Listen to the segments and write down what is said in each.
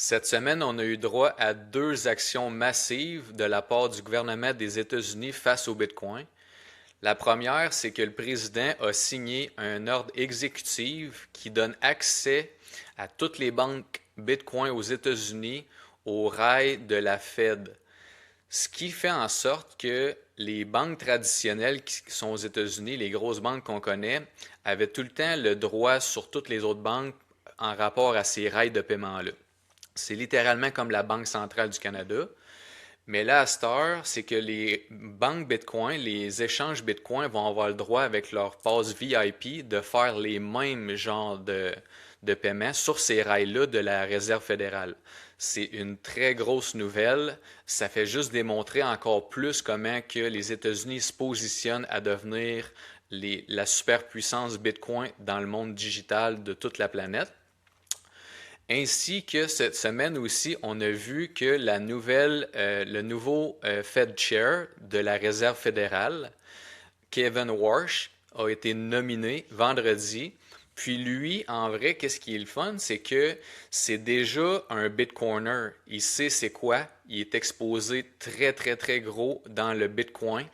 Cette semaine, on a eu droit à deux actions massives de la part du gouvernement des États-Unis face au Bitcoin. La première, c'est que le président a signé un ordre exécutif qui donne accès à toutes les banques Bitcoin aux États-Unis au rail de la Fed. Ce qui fait en sorte que les banques traditionnelles qui sont aux États-Unis, les grosses banques qu'on connaît, avaient tout le temps le droit sur toutes les autres banques en rapport à ces rails de paiement-là. C'est littéralement comme la Banque centrale du Canada. Mais là, à cette heure, c'est que les banques Bitcoin, les échanges Bitcoin vont avoir le droit avec leur passe VIP de faire les mêmes genres de paiements sur ces rails-là de la Réserve fédérale. C'est une très grosse nouvelle. Ça fait juste démontrer encore plus comment que les États-Unis se positionnent à devenir la superpuissance Bitcoin dans le monde digital de toute la planète. Ainsi que cette semaine aussi, on a vu que le nouveau Fed Chair de la Réserve fédérale, Kevin Warsh, a été nominé vendredi. Puis lui, en vrai, qu'est-ce qui est le fun, c'est que c'est déjà un Bitcoiner. Il sait c'est quoi. Il est exposé très, très, très gros dans le Bitcoin.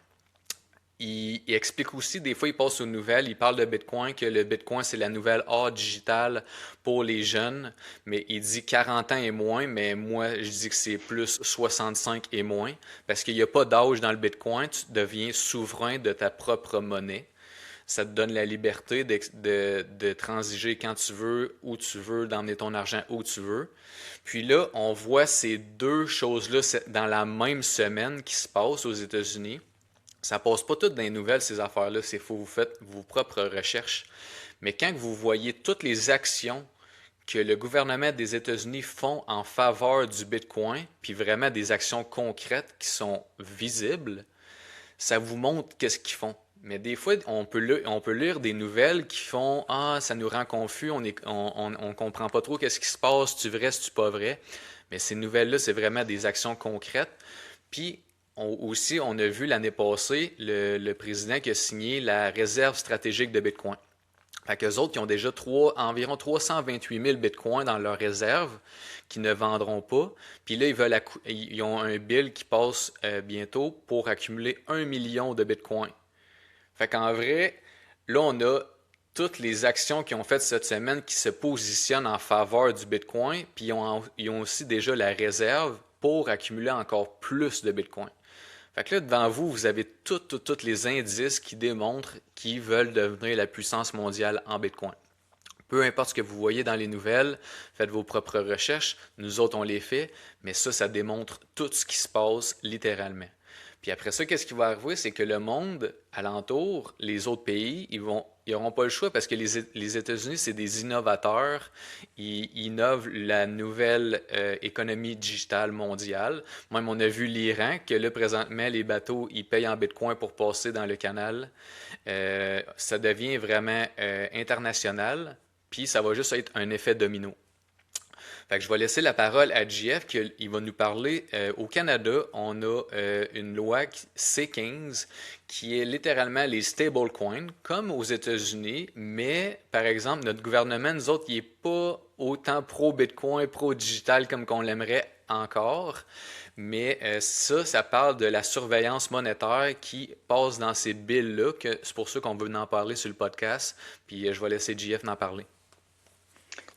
Il explique aussi, des fois, il passe aux nouvelles, il parle de Bitcoin, que le Bitcoin, c'est la nouvelle art digitale pour les jeunes, mais il dit 40 ans et moins, mais moi, je dis que c'est plus 65 et moins, parce qu'il n'y a pas d'âge dans le Bitcoin, tu deviens souverain de ta propre monnaie. Ça te donne la liberté de transiger quand tu veux, où tu veux, d'emmener ton argent où tu veux. Puis là, on voit ces deux choses-là dans la même semaine qui se passent aux États-Unis. Ça passe pas tout dans les nouvelles, ces affaires-là. C'est faut que vous faites vos propres recherches. Mais quand vous voyez toutes les actions que le gouvernement des États-Unis font en faveur du Bitcoin, puis vraiment des actions concrètes qui sont visibles, ça vous montre qu'est-ce qu'ils font. Mais des fois, on peut lire des nouvelles qui font ah, ça nous rend confus, on comprend pas trop qu'est-ce qui se passe, c'est-tu vrai, c'est-tu pas vrai. Mais ces nouvelles-là, c'est vraiment des actions concrètes. Puis aussi, on a vu l'année passée le président qui a signé la réserve stratégique de Bitcoin. Fait qu'eux autres, qui ont déjà environ 328 000 bitcoins dans leur réserve, qui ne vendront pas. Puis là, ils ont un bill qui passe bientôt pour accumuler 1 million de bitcoins. Fait qu'en vrai, là, on a toutes les actions qu'ils ont faites cette semaine qui se positionnent en faveur du bitcoin, puis ils ont aussi déjà la réserve pour accumuler encore plus de bitcoin. Fait que là, devant vous, vous avez tous les indices qui démontrent qu'ils veulent devenir la puissance mondiale en Bitcoin. Peu importe ce que vous voyez dans les nouvelles, faites vos propres recherches. Nous autres, on les fait, mais ça démontre tout ce qui se passe littéralement. Puis après ça, qu'est-ce qui va arriver? C'est que le monde alentour, les autres pays, ils n'auront pas le choix parce que les États-Unis, c'est des innovateurs. Ils innovent la nouvelle économie digitale mondiale. Même on a vu l'Iran, que là, présentement, les bateaux, ils payent en Bitcoin pour passer dans le canal. Ça devient vraiment international. Puis ça va juste être un effet domino. Fait que je vais laisser la parole à JF, qui va nous parler. Au Canada, on a une loi C15 qui est littéralement les stablecoins, comme aux États-Unis, mais par exemple, notre gouvernement, nous autres, il n'est pas autant pro-Bitcoin, pro-digital comme qu'on l'aimerait encore. Mais ça parle de la surveillance monétaire qui passe dans ces billes-là, que c'est pour ça qu'on veut en parler sur le podcast. Puis je vais laisser JF en parler.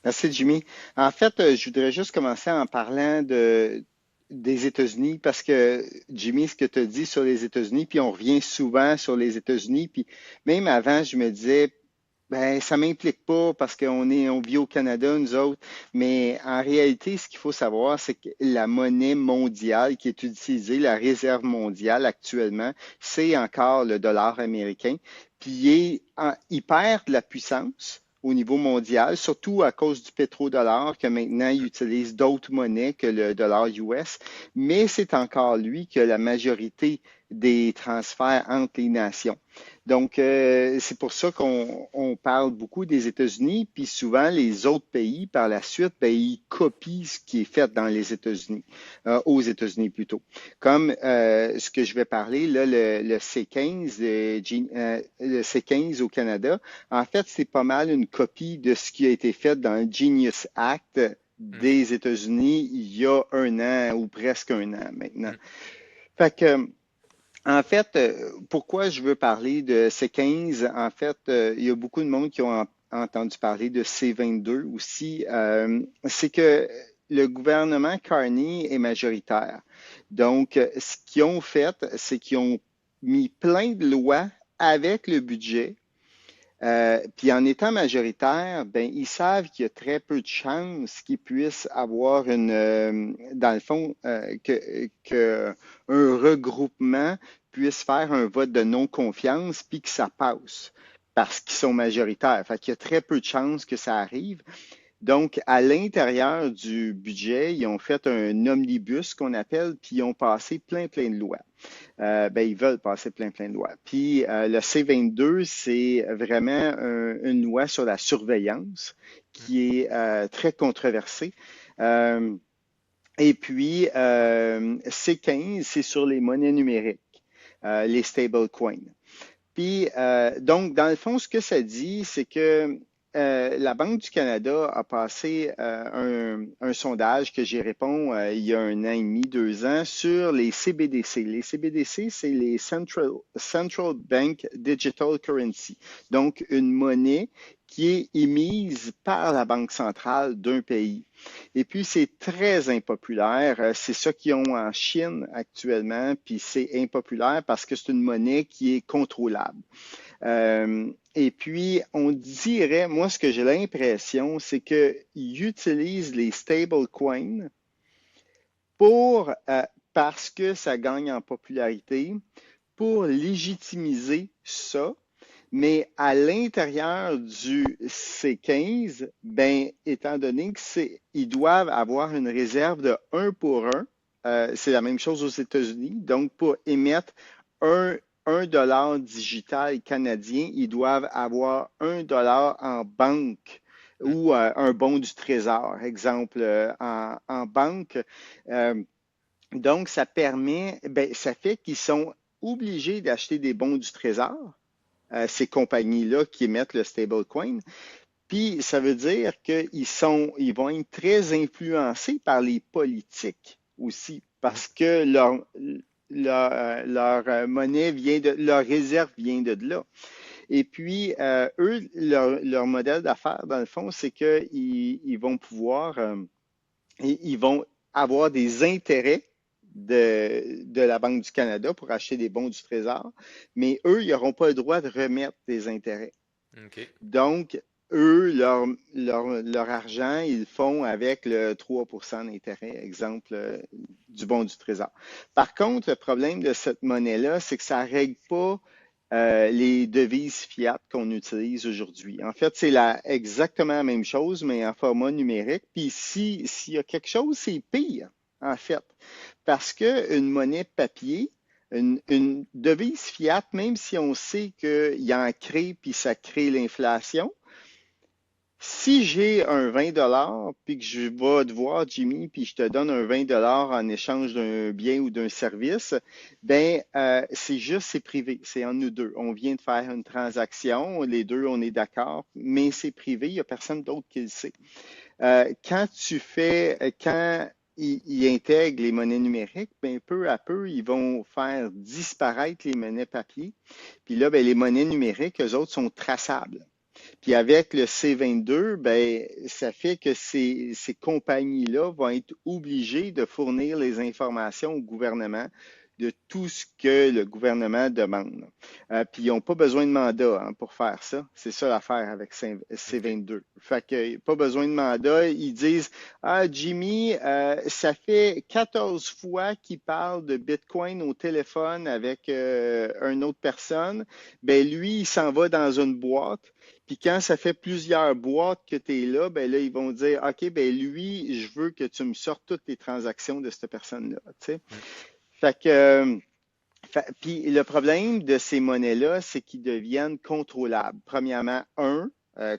Merci, Jimmy. En fait, je voudrais juste commencer en parlant des États-Unis parce que, Jimmy, ce que tu as dit sur les États-Unis, puis on revient souvent sur les États-Unis, puis même avant, je me disais, ben, ça m'implique pas parce on vit au Canada, nous autres, mais en réalité, ce qu'il faut savoir, c'est que la monnaie mondiale qui est utilisée, la réserve mondiale actuellement, c'est encore le dollar américain, puis il perd de la puissance au niveau mondial, surtout à cause du pétrodollar, que maintenant il utilise d'autres monnaies que le dollar US, mais c'est encore lui qui a la majorité des transferts entre les nations. Donc, c'est pour ça qu'on parle beaucoup des États-Unis, puis souvent les autres pays, par la suite, ben, ils copient ce qui est fait dans les États-Unis, aux États-Unis plutôt. Comme ce que je vais parler, là, le C15, le C15 au Canada, en fait, c'est pas mal une copie de ce qui a été fait dans le Genius Act OK. des États-Unis il y a un an ou presque un an maintenant. Fait que, en fait, pourquoi je veux parler de C15? En fait, il y a beaucoup de monde qui ont entendu parler de C22 aussi. C'est que le gouvernement Carney est majoritaire. Donc, ce qu'ils ont fait, c'est qu'ils ont mis plein de lois avec le budget. Puis en étant majoritaire, ben ils savent qu'il y a très peu de chances qu'ils puissent avoir dans le fond, que un regroupement puisse faire un vote de non-confiance puis que ça passe parce qu'ils sont majoritaires. Fait qu'il y a très peu de chances que ça arrive. Donc, à l'intérieur du budget, ils ont fait un omnibus qu'on appelle, puis ils ont passé plein de lois. Ben, ils veulent passer plein de lois. Puis le C22, c'est vraiment une loi sur la surveillance qui est très controversée. Euh, et puis, C15, c'est sur les monnaies numériques, les stablecoins. Puis, donc, dans le fond, ce que ça dit, c'est que la Banque du Canada a passé un sondage que j'y réponds il y a un an et demi, 2 ans, sur les CBDC. Les CBDC, c'est les Central Bank Digital Currency, donc une monnaie qui est émise par la Banque centrale d'un pays. Et puis, c'est très impopulaire. C'est ça qu'ils ont en Chine actuellement, puis c'est impopulaire parce que c'est une monnaie qui est contrôlable. Et puis, on dirait, moi, ce que j'ai l'impression, c'est qu'ils utilisent les stablecoins pour, parce que ça gagne en popularité, pour légitimiser ça. Mais à l'intérieur du C15, ben, étant donné que ils doivent avoir une réserve de 1 pour 1, c'est la même chose aux États-Unis. Donc, pour émettre un, 1 dollar digital canadien, ils doivent avoir 1 dollar en banque ou un bon du Trésor, exemple, en banque. Euh, donc, ça permet, ben, ça fait qu'ils sont obligés d'acheter des bons du Trésor, ces compagnies-là qui émettent le stablecoin. Puis, ça veut dire ils vont être très influencés par les politiques aussi, parce que leur monnaie leur réserve vient de là. Et puis, eux, leur modèle d'affaires, dans le fond, c'est qu'ils vont pouvoir, ils vont avoir des intérêts de la Banque du Canada pour acheter des bons du Trésor, mais eux, ils n'auront pas le droit de remettre des intérêts. OK. Donc, eux, leur argent, ils le font avec le 3% d'intérêt, exemple, du bon du Trésor. Par contre, le problème de cette monnaie-là, c'est que ça ne règle pas les devises fiat qu'on utilise aujourd'hui. En fait, c'est exactement la même chose, mais en format numérique. Puis s'il y a quelque chose, c'est pire, en fait. Parce qu'une monnaie papier, une devise fiat, même si on sait qu'il en crée puis ça crée l'inflation, si j'ai un 20 puis que je vais te voir, Jimmy, puis je te donne un 20 en échange d'un bien ou d'un service, ben c'est privé, c'est entre nous deux. On vient de faire une transaction, les deux, on est d'accord, mais c'est privé, il n'y a personne d'autre qui le sait. Quand ils intègrent les monnaies numériques, ben peu à peu, ils vont faire disparaître les monnaies papier. Puis là, ben, les monnaies numériques, eux autres, sont traçables. Puis avec le C22, ben, ça fait que ces compagnies-là vont être obligées de fournir les informations au gouvernement de tout ce que le gouvernement demande. Puis ils n'ont pas besoin de mandat pour faire ça. C'est ça l'affaire avec OK. C22. Fait que pas besoin de mandat. Ils disent, ah, Jimmy, ça fait 14 fois qu'il parle de Bitcoin au téléphone avec une autre personne. Ben lui, il s'en va dans une boîte. Puis quand ça fait plusieurs boîtes que tu es là, ben là, ils vont dire, OK, ben lui, je veux que tu me sortes toutes les transactions de cette personne-là. Tu sais. Fait que, puis le problème de ces monnaies-là, c'est qu'ils deviennent contrôlables. Premièrement,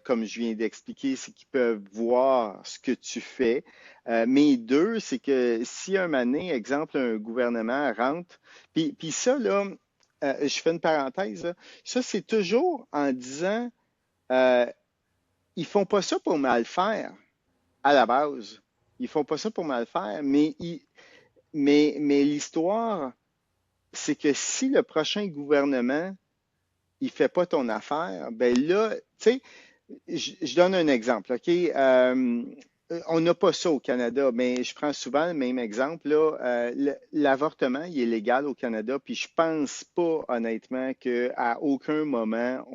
comme je viens d'expliquer, c'est qu'ils peuvent voir ce que tu fais. Mais deux, c'est que si un moment donné, exemple, un gouvernement rentre, puis ça, là, je fais une parenthèse, là, ça, c'est toujours en disant, ils font pas ça pour mal faire à la base. Ils font pas ça pour mal faire, mais l'histoire, c'est que si le prochain gouvernement, il fait pas ton affaire, ben là, tu sais, je donne un exemple, OK? On n'a pas ça au Canada, mais je prends souvent le même exemple, là. L'avortement, il est légal au Canada, puis je pense pas, honnêtement, qu'à aucun moment,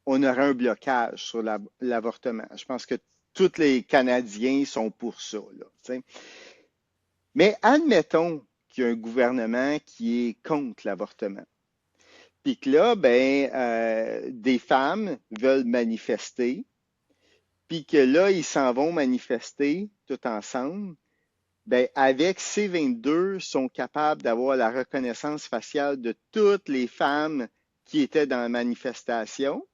on aura un blocage sur l'avortement. Je pense que tous les Canadiens sont pour ça, là, tu sais. Mais admettons qu'il y a un gouvernement qui est contre l'avortement. Puis que là, ben, des femmes veulent manifester, puis que là, ils s'en vont manifester tout ensemble. Ben, avec C22, ils sont capables d'avoir la reconnaissance faciale de toutes les femmes qui étaient dans la manifestation.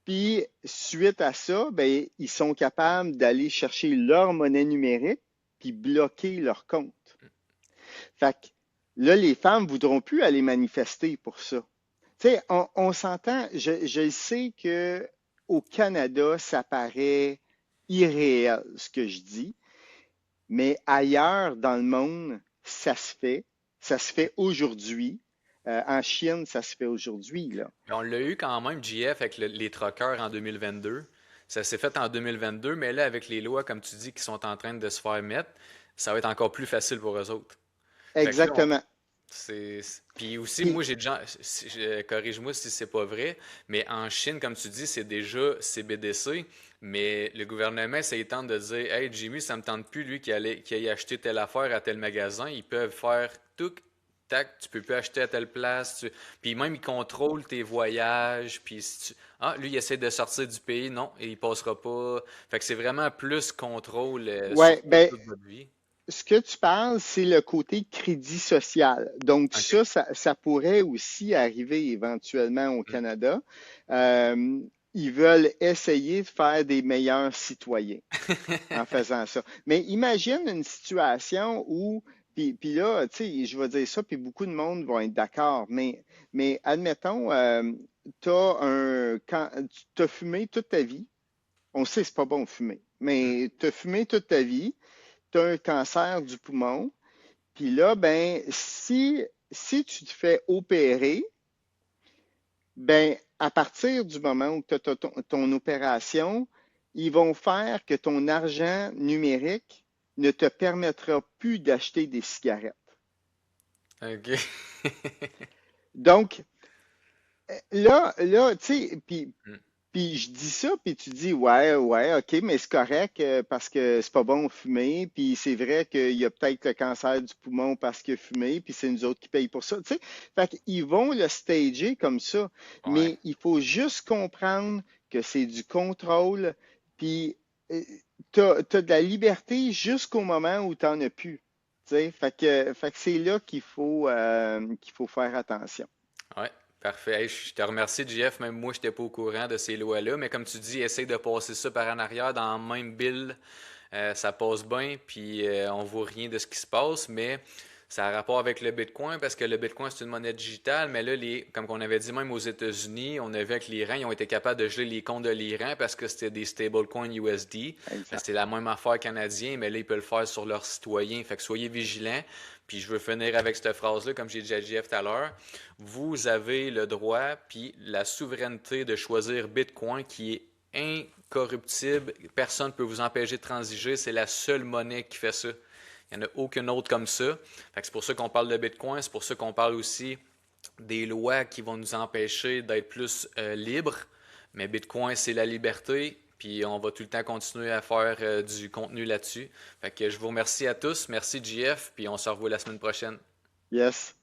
Puis, suite à ça, ben, ils sont capables d'aller chercher leur monnaie numérique puis bloquer leur compte. Fait que là, les femmes ne voudront plus aller manifester pour ça. Tu sais, on s'entend, je sais que au Canada, ça paraît irréel, ce que je dis, mais ailleurs dans le monde, ça se fait. Ça se fait aujourd'hui. En Chine, ça se fait aujourd'hui, là. Mais on l'a eu quand même, JF, avec les truckers en 2022. Ça s'est fait en 2022, mais là, avec les lois, comme tu dis, qui sont en train de se faire mettre, ça va être encore plus facile pour eux autres. Fait que là, Exactement. Puis aussi, Puis, moi, j'ai déjà... Corrige-moi si c'est pas vrai, mais en Chine, comme tu dis, c'est déjà CBDC, mais le gouvernement, ça il tente de dire, Hey, Jimmy, ça me tente plus, lui, qui aille acheter telle affaire à tel magasin. Ils peuvent faire tout, tac, tu peux plus acheter à telle place. Puis même, ils contrôlent tes voyages. Puis si tu... Ah, lui, il essaie de sortir du pays. Non, et il passera pas. Fait que c'est vraiment plus contrôle sur ouais, ben, toute votre vie. ce que tu parles, c'est le côté crédit social. Donc, OK. ça pourrait aussi arriver éventuellement au Mm. Canada. Euh, Ils veulent essayer de faire des meilleurs citoyens en faisant ça. Mais imagine une situation où, puis là, tu sais, je vais dire ça, puis beaucoup de monde vont être d'accord, mais admettons, quand, tu as fumé toute ta vie, on sait que c'est pas bon de fumer, Mm. mais tu as fumé toute ta vie, tu as un cancer du poumon, puis là, ben, si tu te fais opérer, ben, à partir du moment où tu as ton opération, ils vont faire que ton argent numérique ne te permettra plus d'acheter des cigarettes. OK. Donc, là, tu sais, Mm. puis je dis ça, puis tu dis, ouais, ouais, OK, mais c'est correct parce que c'est pas bon de fumer, puis c'est vrai qu'il y a peut-être le cancer du poumon parce qu'il a fumé, puis c'est nous autres qui payent pour ça, tu sais. Fait qu'ils vont le stager comme ça, Ouais. mais il faut juste comprendre que c'est du contrôle, puis euh, t'as de la liberté jusqu'au moment où t'en as plus, tu sais. Fait que c'est là qu'il faut faire attention. Ouais, parfait. Hey, je te remercie, JF. Même moi, je n'étais pas au courant de ces lois-là. Mais comme tu dis, essaye de passer ça par en arrière dans le même bill. Ça passe bien, puis on voit rien de ce qui se passe. Mais ça a rapport avec le Bitcoin parce que le Bitcoin, c'est une monnaie digitale. Mais là, comme on avait dit, même aux États-Unis, on a vu avec l'Iran, ils ont été capables de geler les comptes de l'Iran parce que c'était des stablecoins USD. Exact. C'est la même affaire canadien, mais là, ils peuvent le faire sur leurs citoyens. Fait que soyez vigilants. Puis je veux finir avec cette phrase-là, comme j'ai dit à JF tout à l'heure. Vous avez le droit puis la souveraineté de choisir Bitcoin qui est incorruptible. Personne ne peut vous empêcher de transiger. C'est la seule monnaie qui fait ça. Il n'y en a aucune autre comme ça. Fait que c'est pour ça qu'on parle de Bitcoin. C'est pour ça qu'on parle aussi des lois qui vont nous empêcher d'être plus libres. Mais Bitcoin, c'est la liberté. Puis on va tout le temps continuer à faire du contenu là-dessus. Fait que je vous remercie à tous. Merci JF. Puis on se revoit la semaine prochaine. Yes.